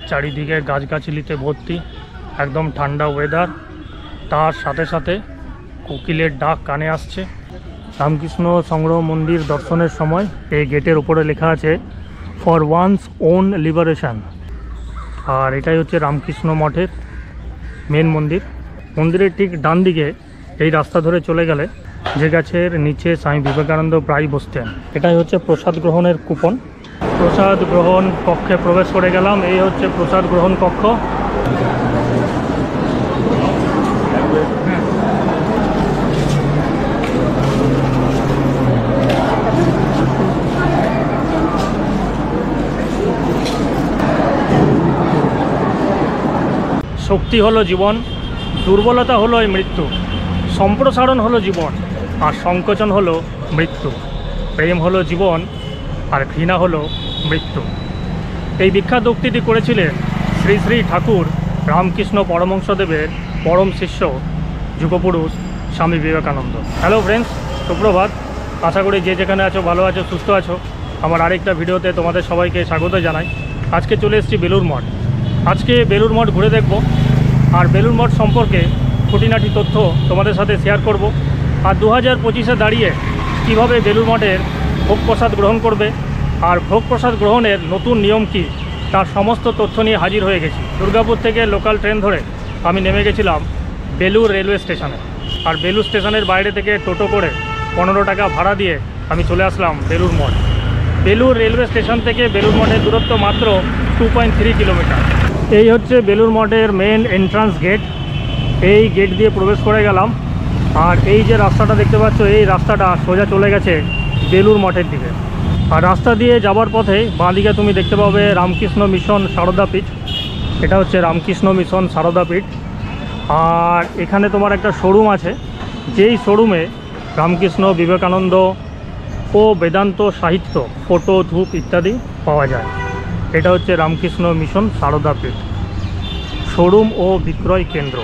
চারিদিকে গাছগাছালিতে ভর্তি, একদম ঠান্ডা ওয়েদার, তার সাথে সাথে কোকিলের ডাক কানে আসছে। রামকৃষ্ণ সংগ্রহ মন্দির দর্শনের সময় এই গেটের উপরে লেখা আছে ফর ওয়ান্স ওন লিবারেশন। আর এটাই হচ্ছে রামকৃষ্ণ মঠের মেন মন্দির। মন্দিরের ঠিক ডান দিকে এই রাস্তা ধরে চলে গেলে যে গাছের নিচে স্বামী বিবেকানন্দ প্রায় বসতেন, এটাই হচ্ছে প্রসাদ গ্রহণের কুপন। প্রসাদ গ্রহণ কক্ষে প্রবেশ করে গেলাম। এই হচ্ছে প্রসাদ গ্রহণ কক্ষ। শক্তি হলো জীবন, দুর্বলতা হলো এই মৃত্যু, সম্প্রসারণ হলো জীবন, আর সংকোচন হলো মৃত্যু। প্রেম হলো জীবন, আর ঘৃণা হলো মৃত্যু। এই বিখ্যাত উক্তিটি করেছিলেন শ্রী শ্রী ঠাকুর রামকৃষ্ণ পরমহংসদেবের পরম শিষ্য যুগপুরুষ স্বামী বিবেকানন্দ। হ্যালো ফ্রেন্ডস, সুপ্রভাত। আশা করি যে যেখানে আছো ভালো আছো, সুস্থ আছো। আমার আরেকটা ভিডিওতে তোমাদের সবাইকে স্বাগত জানাই। আজকে চলে এসেছি বেলুড় মঠ। আজকে বেলুড় মঠ ঘুরে দেখব, আর বেলুড় মঠ সম্পর্কে খুঁটিনাটি তথ্য তোমাদের সাথে শেয়ার করব। আর 2025-এ দাঁড়িয়ে কীভাবে বেলুড় মঠের ভোগ প্রসাদ গ্রহণ করবে, আর ভোগ প্রসাদ গ্রহণের নতুন নিয়ম কী, তার সমস্ত তথ্য নিয়ে হাজির হয়ে গেছি। দুর্গাপুর থেকে লোকাল ট্রেন ধরে আমি নেমে গেছিলাম বেলুড় রেলওয়ে স্টেশনে। আর বেলুড় স্টেশনের বাইরে থেকে টোটো করে 15 টাকা ভাড়া দিয়ে আমি চলে আসলাম বেলুড় মঠ। বেলুড় রেলওয়ে স্টেশন থেকে বেলুড় মঠের দূরত্ব মাত্র 2.3 কিলোমিটার। এই হচ্ছে বেলুড় মঠের মেন এন্ট্রান্স গেট। এই গেট দিয়ে প্রবেশ করে গেলাম। আর এই যে রাস্তাটা দেখতে পাচ্ছ, এই রাস্তাটা সোজা চলে গেছে বেলুড় মঠের দিকে। আর রাস্তা দিয়ে যাবার পথে বাঁদিকে তুমি দেখতে পাবে রামকৃষ্ণ মিশন সারদা পীঠ। এটা হচ্ছে রামকৃষ্ণ মিশন সারদা পীঠ। আর এখানে তোমার একটা শোরুম আছে, যেই শোরুমে রামকৃষ্ণ, বিবেকানন্দ ও বেদান্ত সাহিত্য, ফটো, ধূপ ইত্যাদি পাওয়া যায়। এটা হচ্ছে রামকৃষ্ণ মিশন সারদা পীঠ শোরুম ও বিক্রয় কেন্দ্র।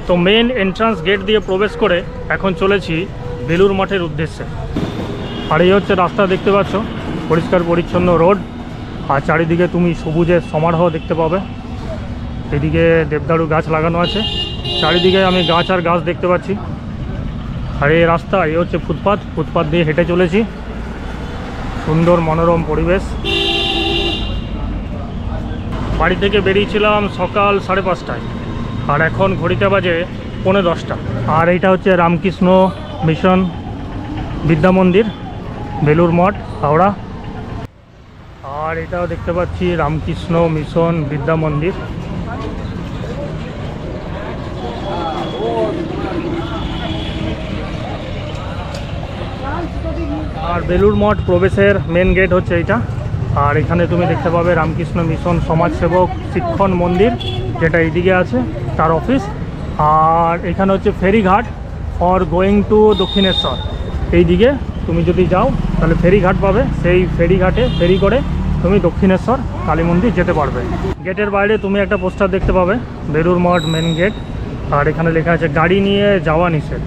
তো মেন এন্ট্রান্স গেট দিয়ে প্রবেশ করে এখন চলেছি বেলুড় মঠের উদ্দেশ্যে। আর এই হচ্ছে রাস্তা দেখতে পাচ্ছ, পরিষ্কার পরিচ্ছন্ন রোড। আর চারিদিকে তুমি সবুজের সমারোহ দেখতে পাবে। এদিকে দেবদারু গাছ লাগানো আছে, চারিদিকে আমি গাছ আর গাছ দেখতে পাচ্ছি। আর এই রাস্তা, এই হচ্ছে ফুটপাথ। ফুটপাথ দিয়ে হেঁটে চলেছি। সুন্দর মনোরম পরিবেশ। বাড়ি থেকে বেরিয়েছিলাম সকাল 5:30টায়, আর এখন ঘড়িতে বাজে 9:45। আর এইটা হচ্ছে রামকৃষ্ণ মিশন বিদ্যা মন্দির, বেলুড় মঠ, হাওড়া। আর এটাও দেখতে পাচ্ছি রামকৃষ্ণ মিশন বিদ্যা মন্দির। আর বেলুড় মঠ প্রবেশের মেন গেট হচ্ছে এইটা। আর এখানে তুমি দেখতে পাবে রামকৃষ্ণ মিশন সমাজসেবক শিক্ষণ মন্দির, যেটা এইদিকে আছে, তার অফিস। আর এখানে হচ্ছে ফেরিঘাট ফর গোয়িং টু দক্ষিণেশ্বর। এই দিকে তুমি যদি যাও তাহলে ফেরিঘাট পাবে। সেই ফেরিঘাটে ফেরি করে তুমি দক্ষিণেশ্বর কালী মন্দির যেতে পারবে। গেটের বাইরে তুমি একটা পোস্টার দেখতে পাবে, বেলুড় মঠ মেন গেট। আর এখানে লেখা আছে গাড়ি নিয়ে যাওয়া নিষেধ।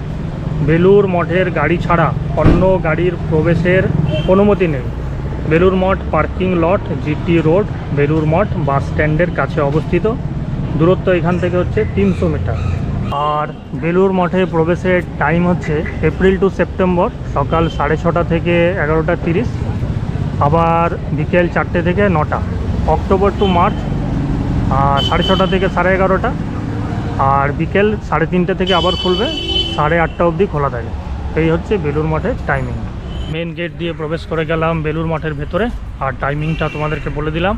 বেলুড় মঠের গাড়ি ছাড়া অন্য গাড়ির প্রবেশের অনুমতি নেই। Belur Math parking lot, GT road, Belur Math bus স্ট্যান্ডের কাছে অবস্থিত। দূরত্ব এখান থেকে হচ্ছে 300 মিটার। আর বেলুড় মঠে প্রবেশের টাইম হচ্ছে এপ্রিল টু সেপ্টেম্বর সকাল 6:30 থেকে 11:30, আবার বিকেল 4টে থেকে 9টা। অক্টোবর টু মার্চ 6:30 থেকে 11:30, আর বিকেল 3:30 থেকে আবার খুলবে, 8:30 অবধি খোলা থাকে। এই হচ্ছে বেলুড় মঠের টাইমিং। মেন গেট দিয়ে প্রবেশ করে গেলাম বেলুড় মঠের ভেতরে। আর টাইমিংটা তোমাদেরকে বলে দিলাম,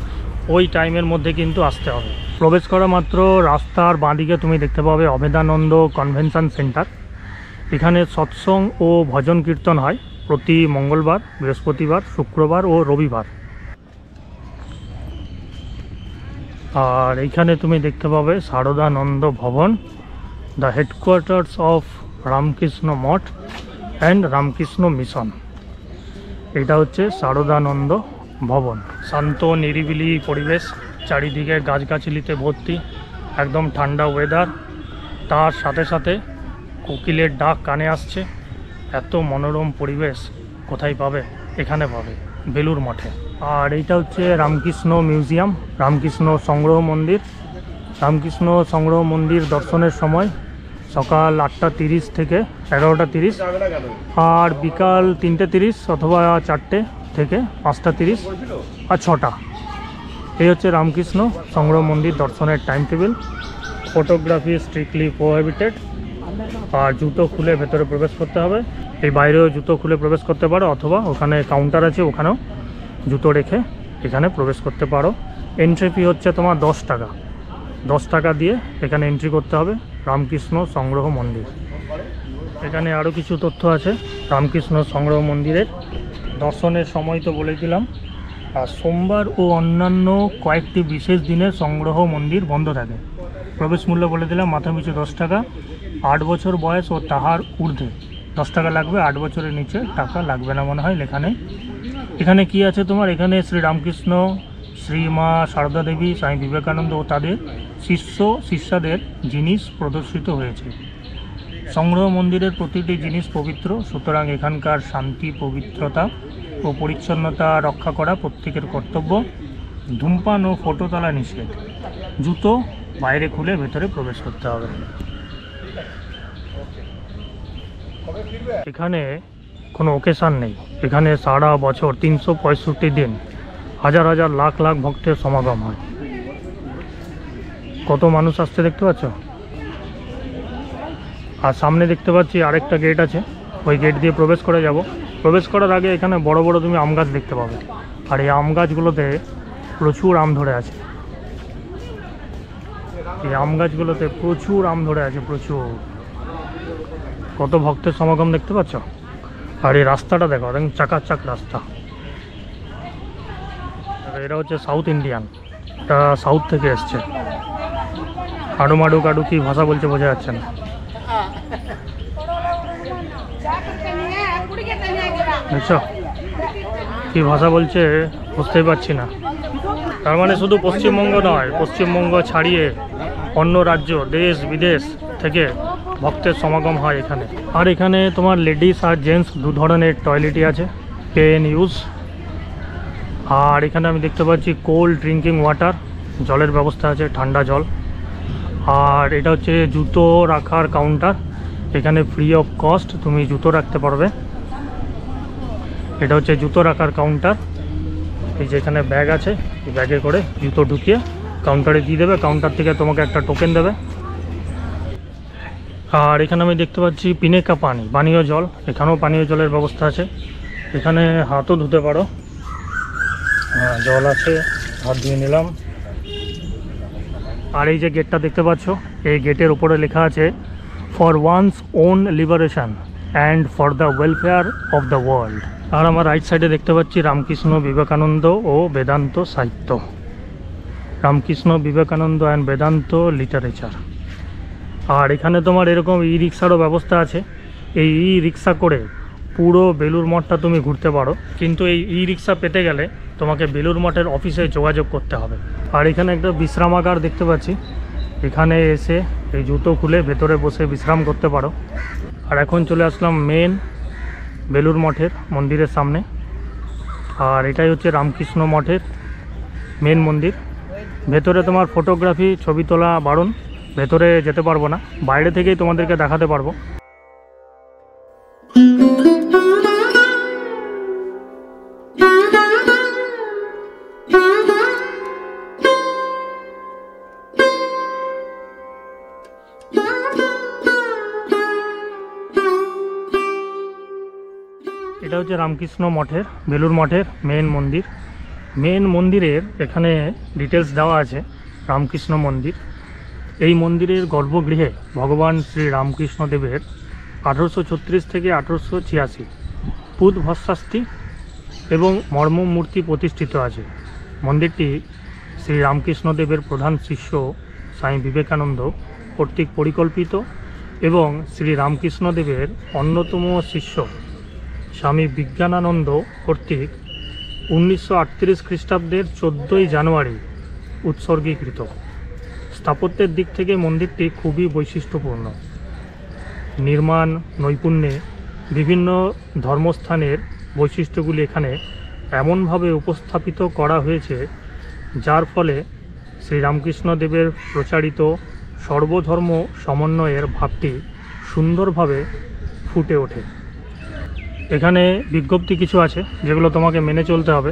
ওই টাইমের মধ্যে কিন্তু আসতে হবে। প্রবেশ করা মাত্র রাস্তার বাঁদিকে তুমি দেখতে পাবে অভেদানন্দ কনভেনশন সেন্টার। এখানে সৎসঙ্গ ও ভজন কীর্তন হয় প্রতি মঙ্গলবার, বৃহস্পতিবার, শুক্রবার ও রবিবার। আর এইখানে তুমি দেখতে পাবে সারদানন্দ ভবন, the headquarters of Ramakrishna Math and Ramakrishna mission. এটা হচ্ছে সারদানন্দ ভবন। শান্ত নিরিবিলি পরিবেশ, চারিদিকে গাছগাছালিতে ভর্তি, একদম ঠান্ডা ওয়েদার, তার সাথে সাথে কোকিলের ডাক কানে আসছে। এত মনোরম পরিবেশ কোথায় পাবে? এখানে পাবে। বেলুর মঠে। আর এইটা হচ্ছে রামকৃষ্ণ মিউজিয়াম, রামকৃষ্ণ সংগ্রহ মন্দির। রামকৃষ্ণ সংগ্রহ মন্দির দর্শনের সময় সকাল 8:30 থেকে 11:30, আর বিকাল 3:30 অথবা 4টে থেকে 5:30 আর 6টা। এই হচ্ছে রামকৃষ্ণ সংগ্রহ মন্দির দর্শনের time table. Photography strictly prohibited, আর জুতো খুলে ভেতরে প্রবেশ করতে হবে। এই বাইরেও জুতো খুলে প্রবেশ করতে পারো, অথবা ওখানে কাউন্টার আছে, ওখানেও জুতো রেখে এখানে প্রবেশ করতে পারো। এন্ট্রি ফি হচ্ছে তোমার 10 টাকা। 10 টাকা দিয়ে এখানে এন্ট্রি করতে হবে রামকৃষ্ণ সংগ্রহ মন্দির। এখানে আরও কিছু তথ্য আছে রামকৃষ্ণ সংগ্রহ মন্দিরের। দর্শনের সময় তো বলে দিলাম, আর সোমবার ও অন্যান্য কয়েকটি বিশেষ দিনে সংগ্রহ মন্দির বন্ধ থাকে। প্রবেশ মূল্য বলে দিলাম, মাথা পিছু 10 টাকা। 8 বছর বয়স ও তাহার ঊর্ধ্বে 10 টাকা লাগবে, 8 বছরের নিচে টাকা লাগবে না মনে হয়, লেখা নেই। এখানে কি আছে তোমার, এখানে শ্রী রামকৃষ্ণ, শ্রী মা সারদা দেবী, স্বামী বিবেকানন্দ ও তাদের শিষ্যাদের জিনিস প্রদর্শিত হয়েছে। সংগ্রহ মন্দিরের প্রতিটি জিনিস পবিত্র, সুতরাং এখানকার শান্তি, পবিত্রতা ও পরিচ্ছন্নতা রক্ষা করা প্রত্যেকের কর্তব্য। ধূমপান ও ফটো তোলা নিষেধ। জুতো বাইরে খুলে ভেতরে প্রবেশ করতে হবে। এখানে কোনো ওকেশান নেই, এখানে সারা বছর 365 দিন হাজার হাজার লাখ লাখ ভক্তের সমাগম হয়। কত মানুষ আসছে দেখতে পাচ্ছ। আর সামনে দেখতে পাচ্ছি আরেকটা গেট আছে, ওই গেট দিয়ে প্রবেশ করে যাব। প্রবেশ করার আগে এখানে বড় বড় তুমি আম গাছ দেখতে পাবে, আর এই আম গাছগুলোতে প্রচুর আম ধরে আছে। এই আম গাছগুলোতে প্রচুর আম ধরে আছে, প্রচুর। কত ভক্তের সমাগম দেখতে পাচ্ছ। আর এই রাস্তাটা দেখো, একদম চাকাচাক রাস্তা। এরা হচ্ছে সাউথ ইন্ডিয়ান, এটা সাউথ থেকে এসছে। আডু মাডু কাডু কি ভাষা বলছে বোঝা যাচ্ছে না। বুঝছো কি ভাষা বলছে বুঝতেই পারছি না। তার মানে শুধু পশ্চিমবঙ্গ নয়, পশ্চিমবঙ্গ ছাড়িয়ে অন্য রাজ্য, দেশ বিদেশ থেকে ভক্তের সমাগম হয় এখানে। আর এখানে তোমার লেডিস আর জেন্টস দু ধরনের টয়লেটই আছে, পে এন্ড ইউজ। আর এখানে আমি দেখতে পাচ্ছি কোল্ড ড্রিঙ্কিং ওয়াটার, জলের ব্যবস্থা আছে, ঠান্ডা জল। আর এটা হচ্ছে জুতো রাখার কাউন্টার, এখানে ফ্রি অফ কস্ট তুমি জুতো রাখতে পারবে। এটা হচ্ছে জুতো রাখার কাউন্টার। এই যে এখানে ব্যাগ আছে, এই ব্যাগে করে জুতো ঢুকিয়ে কাউন্টারে দিয়ে দেবে, কাউন্টার থেকে তোমাকে একটা টোকেন দেবে। আর এখানে আমি দেখতে পাচ্ছি পিনেকা পানি, পানীয় জল, এখানেও পানীয় জলের ব্যবস্থা আছে। এখানে হাতও ধুতে পারো, জল আছে, হাত ধুয়ে নিলাম। আর এই যে গেটটা দেখতে পাচ্ছ, এই গেটের উপরে লেখা আছে for one's own liberation and for the welfare of the world. আর আমার রাইট সাইডে দেখতে পাচ্ছি রামকৃষ্ণ বিবেকানন্দ ও বেদান্ত সাহিত্য, রামকৃষ্ণ বিবেকানন্দ অ্যান্ড বেদান্ত লিটারেচার। আর এখানে তোমার এরকম ই রিক্সারও ব্যবস্থা আছে, এই ই রিক্সা করে পুরো বেলুর মঠটা তুমি ঘুরতে পারো। কিন্তু এই ই রিক্সা পেতে গেলে তোমাকে বেলুর মঠের অফিসে যোগাযোগ করতে হবে। আর এখানে একটা বিশ্রামাগার দেখতে পাচ্ছি, এখানে এসে এই জুতো খুলে ভেতরে বসে বিশ্রাম করতে পারো। আর এখন চলে আসলাম মেন বেলুর মঠের মন্দিরের সামনে। আর এটাই হচ্ছে রামকৃষ্ণ মঠের মেন মন্দির। ভেতরে তোমার ফটোগ্রাফি, ছবি তোলা বারণ, ভেতরে যেতে পারবো না, বাইরে থেকেই তোমাদেরকে দেখাতে পারবো। এটা হচ্ছে রামকৃষ্ণ মঠের, বেলুর মঠের মেন মন্দির। মেন মন্দিরের এখানে ডিটেলস দেওয়া আছে। রামকৃষ্ণ মন্দির, এই মন্দিরের গর্ভগৃহে ভগবান শ্রী রামকৃষ্ণদেবের 1836 থেকে 1886 পুত ভস্মাস্তি এবং মর্মমূর্তি প্রতিষ্ঠিত আছে। মন্দিরটি শ্রী রামকৃষ্ণদেবের প্রধান শিষ্য স্বামী বিবেকানন্দ কর্তৃক পরিকল্পিত এবং শ্রী রামকৃষ্ণদেবের অন্যতম শিষ্য স্বামী বিজ্ঞানানন্দ কর্তৃক 1938 খ্রিস্টাব্দের 14ই জানুয়ারি উৎসর্গীকৃত। স্থাপত্যের দিক থেকে মন্দিরটি খুবই বৈশিষ্ট্যপূর্ণ। নির্মাণ নৈপুণ্যে বিভিন্ন ধর্মস্থানের বৈশিষ্ট্যগুলি এখানে এমনভাবে উপস্থাপিত করা হয়েছে যার ফলে শ্রীরামকৃষ্ণদেবের প্রচারিত সর্বধর্ম সমন্বয়ের ভাবটি সুন্দরভাবে ফুটে ওঠে। এখানে বিজ্ঞপ্তি কিছু আছে যেগুলো তোমাকে মেনে চলতে হবে,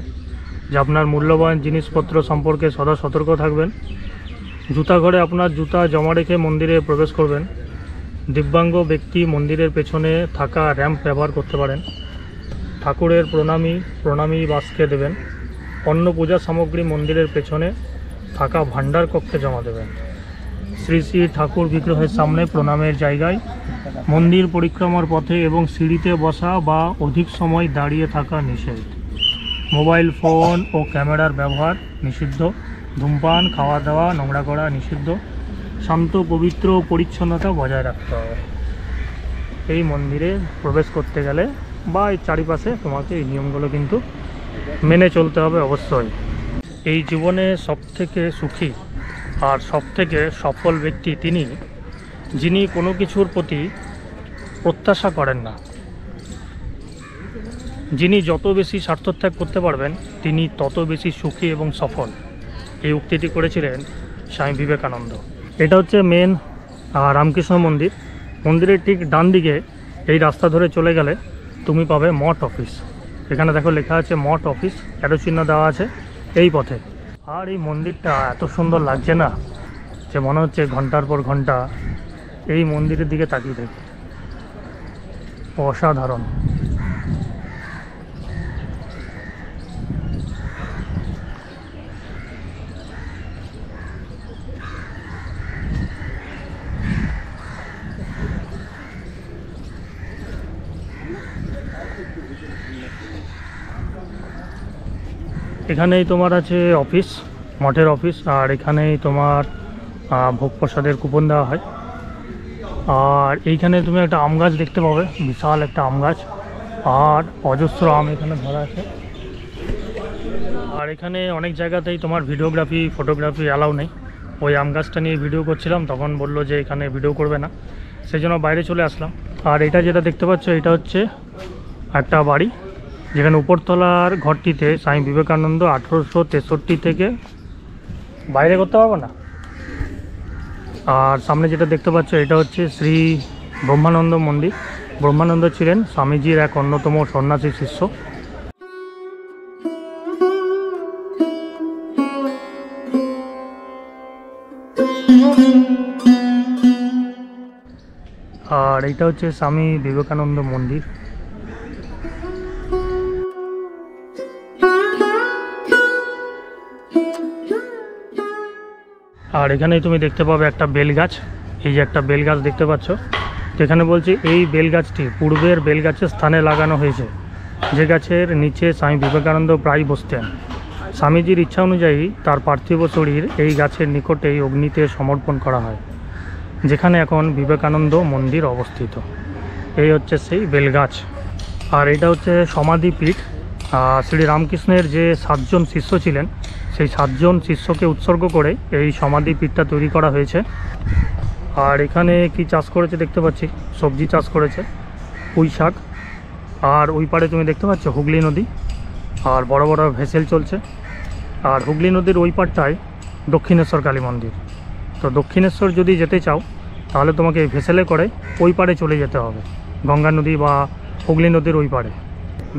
যে আপনার মূল্যবান জিনিসপত্র সম্পর্কে সদা সতর্ক থাকবেন। জুতা ঘরে আপনার জুতা জমা রেখে মন্দিরে প্রবেশ করবেন। দিব্যাঙ্গ ব্যক্তি মন্দিরের পেছনে থাকা র্যাম্প ব্যবহার করতে পারেন। ঠাকুরের প্রণামী বাসকে দেবেন। অন্ন পূজা সামগ্রী মন্দিরের পেছনে থাকা ভাণ্ডার কক্ষে জমা দেবেন। শ্রী শ্রী ঠাকুর বিগ্রহের সামনে প্রণামের জায়গায়, মন্দির পরিক্রমার পথে এবং সিঁড়িতে বসা বা অধিক সময় দাঁড়িয়ে থাকা নিষেধ। মোবাইল ফোন ও ক্যামেরার ব্যবহার নিষিদ্ধ। ধূমপান, খাওয়া দাওয়া, নোংরা করা নিষিদ্ধ। শান্ত, পবিত্র ও পরিচ্ছন্নতা বজায় রাখতে হবে। এই মন্দিরে প্রবেশ করতে গেলে বা এই চারিপাশে তোমাকে এই নিয়মগুলো কিন্তু মেনে চলতে হবে অবশ্যই। এই জীবনে সবথেকে সুখী আর সবথেকে সফল ব্যক্তি তিনি, যিনি কোনো কিছুর প্রতি প্রত্যাশা করেন না। যিনি যত বেশি স্বার্থত্যাগ করতে পারবেন তিনি তত বেশি সুখী এবং সফল। এই উক্তিটি করেছিলেন স্বামী বিবেকানন্দ। এটা হচ্ছে মেন রামকৃষ্ণ মন্দির। মন্দিরের ঠিক ডান দিকে এই রাস্তা ধরে চলে গেলে তুমি পাবে মঠ অফিস। এখানে দেখো লেখা আছে মঠ অফিস, অ্যারো চিহ্ন দেওয়া আছে এই পথে। আর এই মন্দিরটা এত সুন্দর লাগছে না, যে মনে হচ্ছে ঘন্টার পর ঘন্টা এই মন্দিরের দিকে তাকিয়ে থাকি। অসাধারণ। এখানেই তোমার আছে অফিস, মঠের অফিস। আর এখানেই তোমার ভোগ প্রসাদের কুপন দেওয়া হয়। আর এইখানে তুমি একটা আম গাছ দেখতে পাবে, বিশাল একটা আম গাছ, আর অজস্র আম এখানে ধরা আছে। আর এখানে অনেক জায়গাতেই তোমার ভিডিওগ্রাফি ফটোগ্রাফি অ্যালাউ নেই। ওই আম গাছটা নিয়ে ভিডিও করছিলাম, তখন বললো যে এখানে ভিডিও করবে না, সেই জন্য বাইরে চলে আসলাম। আর এটা যেটা দেখতে পাচ্ছ এটা হচ্ছে একটা বাড়ি, যেখানে উপরতলার ঘরটিতে স্বামী বিবেকানন্দ 1863 থেকে বাইরে করতে পারবো না। আর সামনে যেটা দেখতে পাচ্ছ এটা হচ্ছে শ্রী ব্রহ্মানন্দ মন্দির। ব্রহ্মানন্দ ছিলেন স্বামীজির এক অন্যতম সন্ন্যাসী শিষ্য। আর এইটা হচ্ছে স্বামী বিবেকানন্দ মন্দির। আর এখানেই তুমি দেখতে পাবে একটা বেল গাছ। এই যে একটা বেল গাছ দেখতে পাচ্ছ, যেখানে বলছি এই বেল গাছটি পূর্বের বেল গাছের স্থানে লাগানো হয়েছে, যে গাছের নিচে স্বামী বিবেকানন্দ প্রায় বসতেন। স্বামীজির ইচ্ছা অনুযায়ী তার পার্থিব শরীর এই গাছের নিকটেই অগ্নিতে সমর্পণ করা হয়, যেখানে এখন বিবেকানন্দ মন্দির অবস্থিত। এই হচ্ছে সেই বেল গাছ। আর এটা হচ্ছে সমাধিপীঠ। শ্রী রামকৃষ্ণের যে 7 জন শিষ্য ছিলেন, সেই 7 জন শিষ্যকে উৎসর্গ করে এই সমাধিপীঠটা তৈরি করা হয়েছে। আর এখানে কি চাষ করেছে দেখতে পাচ্ছি, সবজি চাষ করেছে, পুঁই শাক। আর ওই পারে তুমি দেখতে পাচ্ছ হুগলি নদী, আর বড় বড় ভেসেল চলছে। আর হুগলি নদীর ওই পারটায় দক্ষিণেশ্বর কালী মন্দির। তো দক্ষিণেশ্বর যদি যেতে চাও তাহলে তোমাকে এই ভেসেলে করে ওই পারে চলে যেতে হবে, গঙ্গা নদী বা হুগলি নদীর ওই পারে।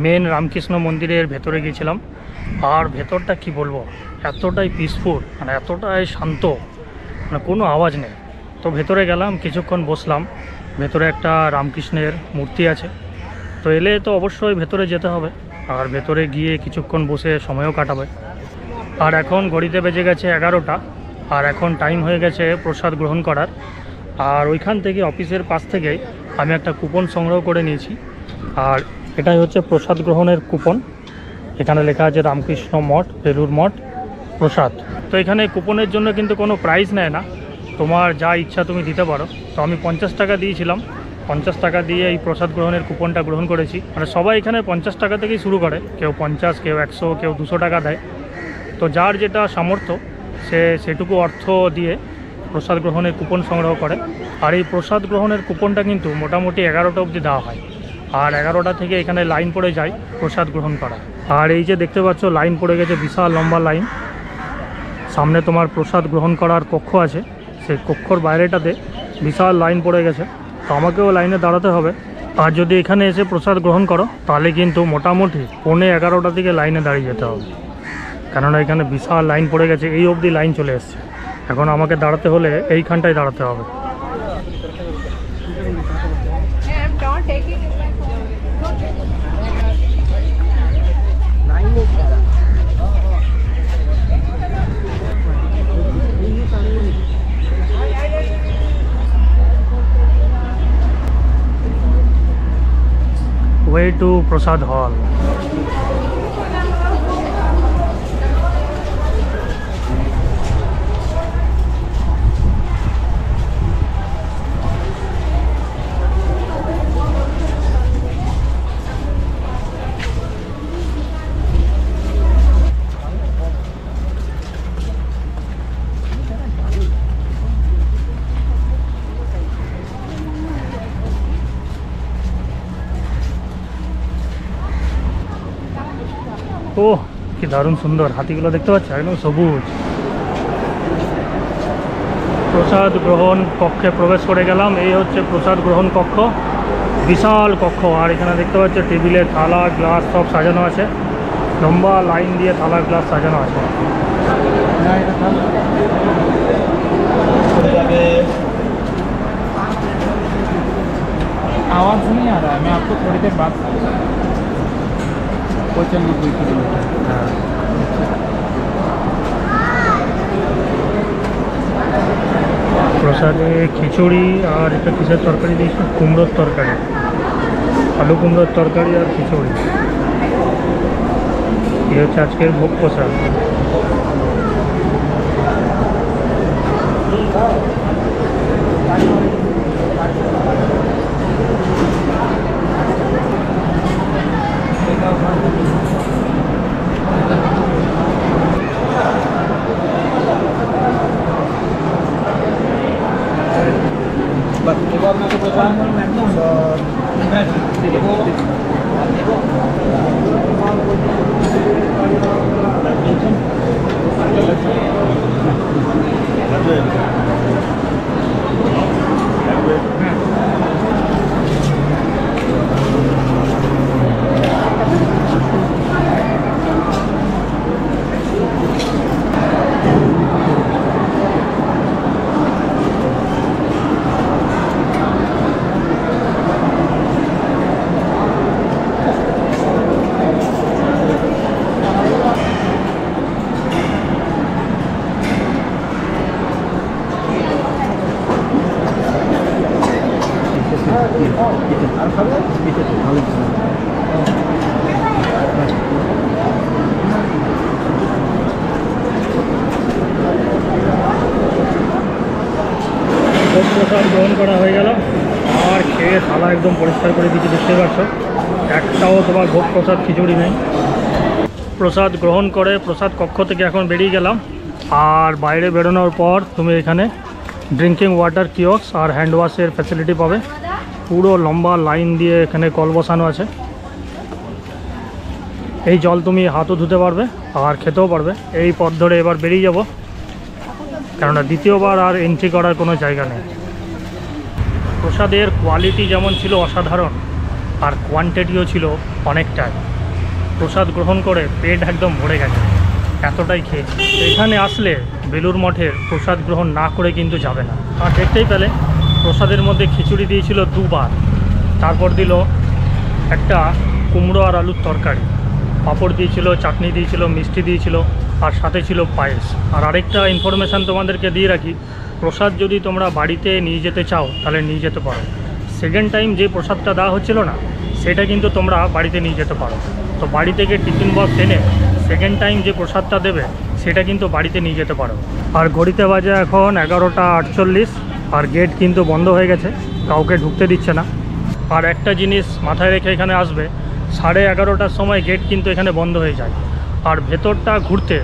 মেন রামকৃষ্ণ মন্দিরের ভেতরে গিয়েছিলাম, আর ভেতরটা কি বলবো, এতটাই পিসফুল, মানে এতটাই শান্ত, মানে কোনো আওয়াজ নেই। তো ভেতরে গেলাম, কিছুক্ষণ বসলাম। ভেতরে একটা রামকৃষ্ণের মূর্তি আছে, তো এলে তো অবশ্যই ভেতরে যেতে হবে। আর ভেতরে গিয়ে কিছুক্ষণ বসে সময়ও কাটাবে। আর এখন ঘড়িতে বেজে গেছে 11টা, আর এখন টাইম হয়ে গেছে প্রসাদ গ্রহণ করার। আর ওইখান থেকে অফিসের পাশ থেকেই আমি একটা কুপন সংগ্রহ করে নিয়েছি। আর এটাই হচ্ছে প্রসাদ গ্রহণের কুপন। এখানে লেখা আছে রামকৃষ্ণ মঠ, বেলুর মঠ প্রসাদ। তো এখানে কুপনের জন্য কিন্তু কোনো প্রাইস নেয় না, তোমার যা ইচ্ছা তুমি দিতে পারো। তো আমি 50 টাকা দিয়েছিলাম, 50 টাকা দিয়ে এই প্রসাদ গ্রহণের কুপনটা গ্রহণ করেছি। মানে সবাই এখানে 50 টাকা থেকেই শুরু করে, কেউ 50, কেউ 100, কেউ 200 টাকা দেয়। তো যার যেটা সামর্থ্য সে সেটুকু অর্থ দিয়ে প্রসাদ গ্রহণের কুপন সংগ্রহ করে। আর এই প্রসাদ গ্রহণের কুপনটা কিন্তু মোটামুটি 11টা অবধি দেওয়া হয়। আর 11টা থেকে এখানে লাইন পড়ে যায় প্রসাদ গ্রহণ করা। আর এই যে দেখতে পাচ্ছ লাইন পড়ে গেছে, বিশাল লম্বা লাইন। সামনে তোমার প্রসাদ গ্রহণ করার কক্ষ আছে, সেই কক্ষর বাইরেটাতে বিশাল লাইন পড়ে গেছে। তো আমাকেও লাইনে দাঁড়াতে হবে। আর যদি এখানে এসে প্রসাদ গ্রহণ করো তাহলে কিন্তু মোটামুটি 11:15 থেকে লাইনে দাঁড়িয়ে যেতে হবে, কেননা এখানে বিশাল লাইন পড়ে গেছে। এই অবধি লাইন চলে এসছে। এখন আমাকে দাঁড়াতে হলে এইখানটায় দাঁড়াতে হবে। Way to Prasad Hall. ওহ, কি দারুণ সুন্দর! হাতিগুলো দেখতে পাচ্ছ, একদম সবুজ। প্রসাদ গ্রহণ কক্ষে প্রবেশ করে গেলাম। এই হচ্ছে প্রসাদ গ্রহণ কক্ষ, বিশাল কক্ষ। আর এখানে দেখতে পাচ্ছ টেবিলে থালা গ্লাস সব সাজানো আছে, লম্বা লাইন দিয়ে থালা গ্লাস সাজানো আছে। आवाज नहीं आ रहा है, मैं आपको थोड़ी देर बाद 95 किलोमीटर। প্রসাদে খিচুড়ি আর এটা কিসের তরকারি দিয়েছে? কুমড়োর তরকারি, আলু কুমড়োর তরকারি আর খিচুড়ি। এই হচ্ছে আজকের ভোগ প্রসাদ। প্রসাদ গ্রহণ করা হয়ে গেল, আর খেয়ে থালা একদম পরিষ্কার করে দিতে দেখতে পাচ্ছ, একটাও তোমার ভোগ প্রসাদ খিচুড়ি নেই। প্রসাদ গ্রহণ করে প্রসাদ কক্ষ থেকে এখন বেরিয়ে গেলাম। আর বাইরে বেরোনোর পর তুমি এখানে ড্রিঙ্কিং ওয়াটার কিওস্ক আর হ্যান্ড ওয়াশের ফ্যাসিলিটি পাবে। পুরো লম্বা লাইন দিয়ে এখানে কল বসানো আছে। এই জল তুমি হাতও ধুতে পারবে আর খেতেও পারবে। এই পথ ধরে এবার বেরিয়ে যাব, কেননা দ্বিতীয়বার আর এন্ট্রি করার কোনো জায়গা নেই। প্রসাদের কোয়ালিটি যেমন ছিল অসাধারণ, আর কোয়ান্টিটিও ছিল অনেকটাই। প্রসাদ গ্রহণ করে পেট একদম ভরে গেছে, এতটাই খেয়েছি। এখানে আসলে বেলুড় মঠের প্রসাদ গ্রহণ না করে কিন্তু যাবে না। আর দেখতেই পেলে প্রসাদের মধ্যে খিচুড়ি দিয়েছিল দুবার, তারপর দিল একটা কুমড়ো আর আলুর তরকারি, পাঁপড় দিয়েছিল, চাটনি দিয়েছিল, মিষ্টি দিয়েছিল, আর সাথে ছিল পায়েস। আর আরেকটা ইনফরমেশান তোমাদেরকে দিয়ে রাখি, প্রসাদ যদি তোমরা বাড়িতে নিয়ে যেতে চাও তাহলে নিয়ে যেতে পারো। সেকেন্ড টাইম যে প্রসাদটা দেওয়া হচ্ছিল না, সেটা কিন্তু তোমরা বাড়িতে নিয়ে যেতে পারো। তো বাড়ি থেকে টিফিন বক্স এনে সেকেন্ড টাইম যে প্রসাদটা দেবে সেটা কিন্তু বাড়িতে নিয়ে যেতে পারো। আর ঘড়িতে বাজে এখন 11:48, আর গেট কিন্তু বন্ধ হয়ে গেছে, কাউকে ঢুকতে দিচ্ছে না। আর একটা জিনিস মাথায় রেখে এখানে আসবে, 11:30টার সময় গেট কিন্তু এখানে বন্ধ হয়ে যায়। আর ভেতরটা ঘুরতে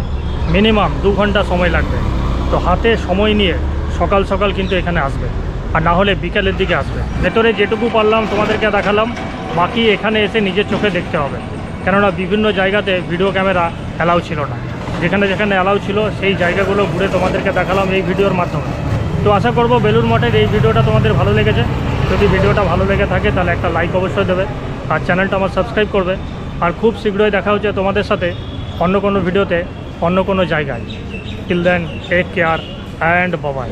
মিনিমাম 2 ঘন্টা সময় লাগবে। তো হাতে সময় নিয়ে সকাল সকাল কিন্তু এখানে আসবে, আর না হলে বিকালের দিকে আসবে। ভেতরে যেটুকু পারলাম তোমাদেরকে দেখালাম, বাকি এখানে এসে নিজের চোখে দেখতে হবে, কেননা বিভিন্ন জায়গাতে ভিডিও ক্যামেরা অ্যালাউ ছিল না। যেখানে যেখানে অ্যালাউ ছিল সেই জায়গাগুলো ঘুরে তোমাদেরকে দেখালাম এই ভিডিওর মাধ্যমে। তো আশা করব বেলুড় মঠের এই ভিডিওটা তোমাদের ভালো লেগেছে। যদি ভিডিওটা ভালো লেগে থাকে তাহলে একটা লাইক অবশ্যই দেবে, আর চ্যানেলটা আমার সাবস্ক্রাইব করবে। আর খুব শীঘ্রই দেখা হচ্ছে তোমাদের সাথে অন্য কোনো ভিডিওতে, অন্য কোনো জায়গায়। Till then, take care and by.